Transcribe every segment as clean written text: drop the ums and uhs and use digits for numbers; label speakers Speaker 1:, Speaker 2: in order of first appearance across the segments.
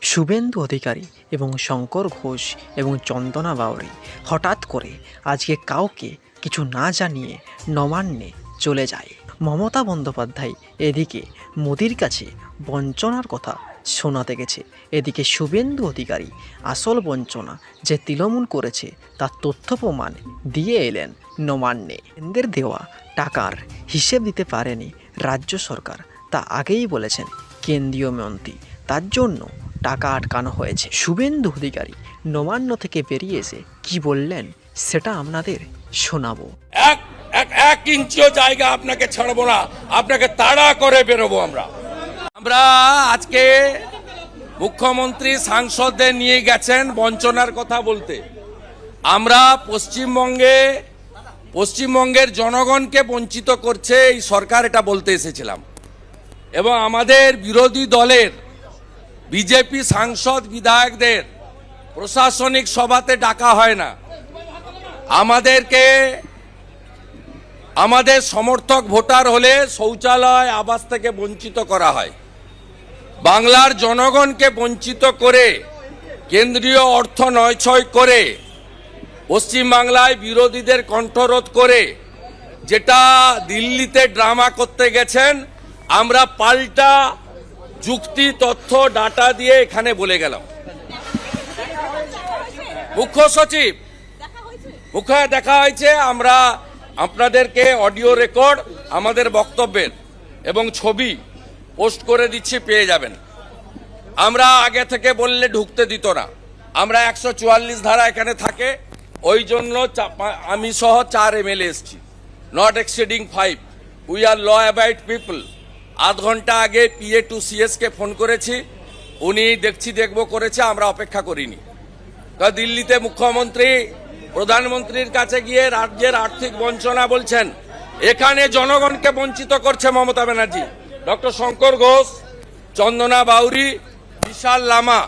Speaker 1: শুভেন্দু অধিকারী এবং শঙ্কর ঘোষ এবং চন্দনা বাউরি হঠাৎ করে আজকে কাউকে কিছু না জানিয়ে নবান্নে চলে যায়। মমতা বন্দ্যোপাধ্যায় এদিকে মোদির কাছে বঞ্চনার কথা শোনাতে গেছে, এদিকে শুভেন্দু অধিকারী আসল বঞ্চনা যে তৃণমূল করেছে তার তথ্য প্রমাণ দিয়ে এলেন নবান্নে। কেন্দ্রের দেওয়া টাকার হিসেব দিতে পারেনি রাজ্য সরকার, তা আগেই বলেছেন কেন্দ্রীয় মন্ত্রী, তার জন্য টাকা আটকানো হয়েছে। শুভেন্দু অধিকারী নবান্ন থেকে বেরিয়ে এসে কি বললেন সেটা আপনাদের শোনাবো।
Speaker 2: এক ইঞ্চিও জায়গা আপনাকে ছাড়বো না, আপনাকে তাড়া করে বেরোবো। আমরা আজকে মুখ্যমন্ত্রী সাংসদদের নিয়ে গেছেন বঞ্চনার কথা বলতে। আমরা পশ্চিমবঙ্গের জনগণকে বঞ্চিত করছে এই সরকার, এটা বলতে এসেছিলাম। এবং আমাদের বিরোধী দলের বিজেপি সাংসদ বিধায়কদের প্রশাসনিক সভাতে ডাকা হয় না। আমাদের সমর্থক ভোটার হলে শৌচালয় আবাস থেকে বঞ্চিত করা হয়। বাংলার জনগণকে বঞ্চিত করে কেন্দ্রীয় অর্থ নয়ছয় করে পশ্চিমবাংলায় বিরোধীদের কণ্ঠরোধ করে যেটা দিল্লিতে ড্রামা করতে গেছেন, আমরা পাল্টা যুক্তি, তথ্য, ডাটা দিয়ে এখানে বলে গেলাম। মুখ্য সচিব দেখা হয়েছে, আমরা আপনাদেরকে অডিও রেকর্ড আমাদের বক্তব্যের এবং ছবি পোস্ট করে দিচ্ছি, পেয়ে যাবেন। আমরা আগে থেকে বললে ঢুকতে দিত না। আমরা 144 ধারা এখানে থাকে, ওই জন্য আমি সহ 4 এমএলএ এসছি, not exceeding 5। We are law abide people. আধ ঘন্টা আগে PA to CS কে ফোন করেছি, উনি দেখবো করেছে, আমরা অপেক্ষা করিনি। দিল্লিতে মুখ্যমন্ত্রী প্রধানমন্ত্রীর কাছে গিয়ে রাজ্যের আর্থিক বঞ্চনা বলছেন, এখানে জনগণকে বঞ্চিত করছে মমতা ব্যানার্জি। ডক্টর শঙ্কর ঘোষ, চন্দনা বাউরি, বিশাল লামা,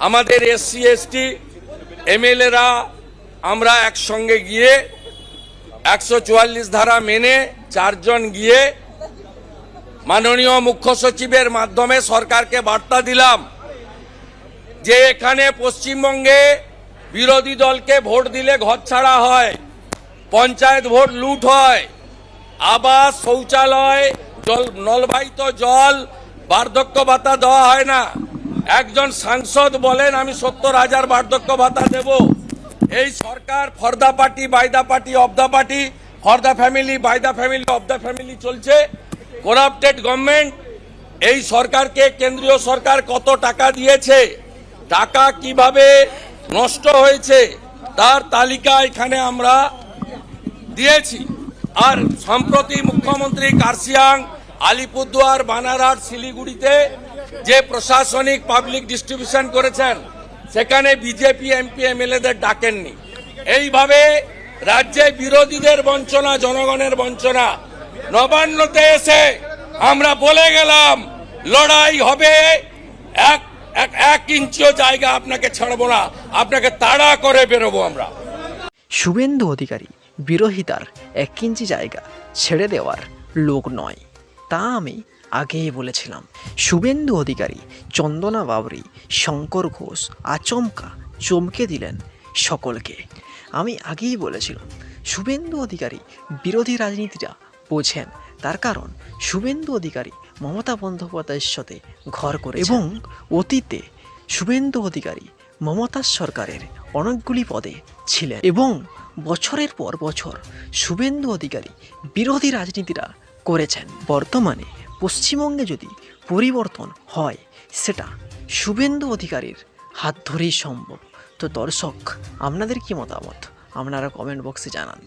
Speaker 2: আমাদের SC ST MLA-রা আমরা একসঙ্গে গিয়ে 144 ধারা মেনে 4 জন গিয়ে মাননীয় মুখ্য সচিবের মাধ্যমে সরকারকে বার্তা দিলাম যে এখানে পশ্চিমবঙ্গে বিরোধী দলকে ভোট দিলে ঘর ছাড়া হয়, পঞ্চায়েত ভোট লুট হয়, আবাস, শৌচালয়, নলবাহিত জল, বার্ধক্য ভাতা দেওয়া হয় না। একজন সাংসদ বলেন আমি 70,000 বার্ধক্য ভাতা দেব। এই সরকার for the party, by the party, of the party, for the family, by the family, of the family চলছে। Corrupted government. এই সরকারকে কেন্দ্রীয় সরকার কত টাকা দিয়েছে, টাকা কিভাবে নষ্ট হয়েছে তার তালিকা এখানে আমরা দিয়েছি। আর সম্প্রতি মুখ্যমন্ত্রী কার্শিয়াং, আলিপুরদুয়ার, বানারহাট, শিলিগুড়িতে যে প্রশাসনিক পাবলিক ডিস্ট্রিবিউশন করেছেন, সেখানে বিজেপি MP MLA-দের ডাকেননি। এইভাবে রাজ্যে বিরোধীদের বঞ্চনা, জনগণের বঞ্চনা। নবান্নতে এসে আমরা বলে গেলাম লড়াই হবে, এক ইঞ্চিও জায়গা আপনাকে ছাড়বো না, আপনাকে তাড়া করে বেরোবো আমরা।
Speaker 1: শুভেন্দু অধিকারী বিরোধিতার 1 ইঞ্চি জায়গা ছেড়ে দেওয়ার লোক নয়, তা আমি আগেই বলেছিলাম। শুভেন্দু অধিকারী, চন্দনা বাউরি, শঙ্কর ঘোষ আচমকা চমকে দিলেন সকলকে। আমি আগেই বলেছিলাম শুভেন্দু অধিকারী বিরোধী রাজনীতিটা বোঝেন, তার কারণ শুভেন্দু অধিকারী মমতা বন্দ্যোপাধ্যায়ের সাথে ঘর করে এবং অতীতে শুভেন্দু অধিকারী মমতার সরকারের অনেকগুলি পদে ছিলেন এবং বছরের পর বছর শুভেন্দু অধিকারী বিরোধী রাজনীতিটা করেছেন। বর্তমানে পশ্চিমবঙ্গে যদি পরিবর্তন হয় সেটা শুভেন্দু অধিকারীর হাত ধরেই সম্ভব। তো দর্শক, আপনাদের কি মতামত আপনারা কমেন্ট বক্সে জানান।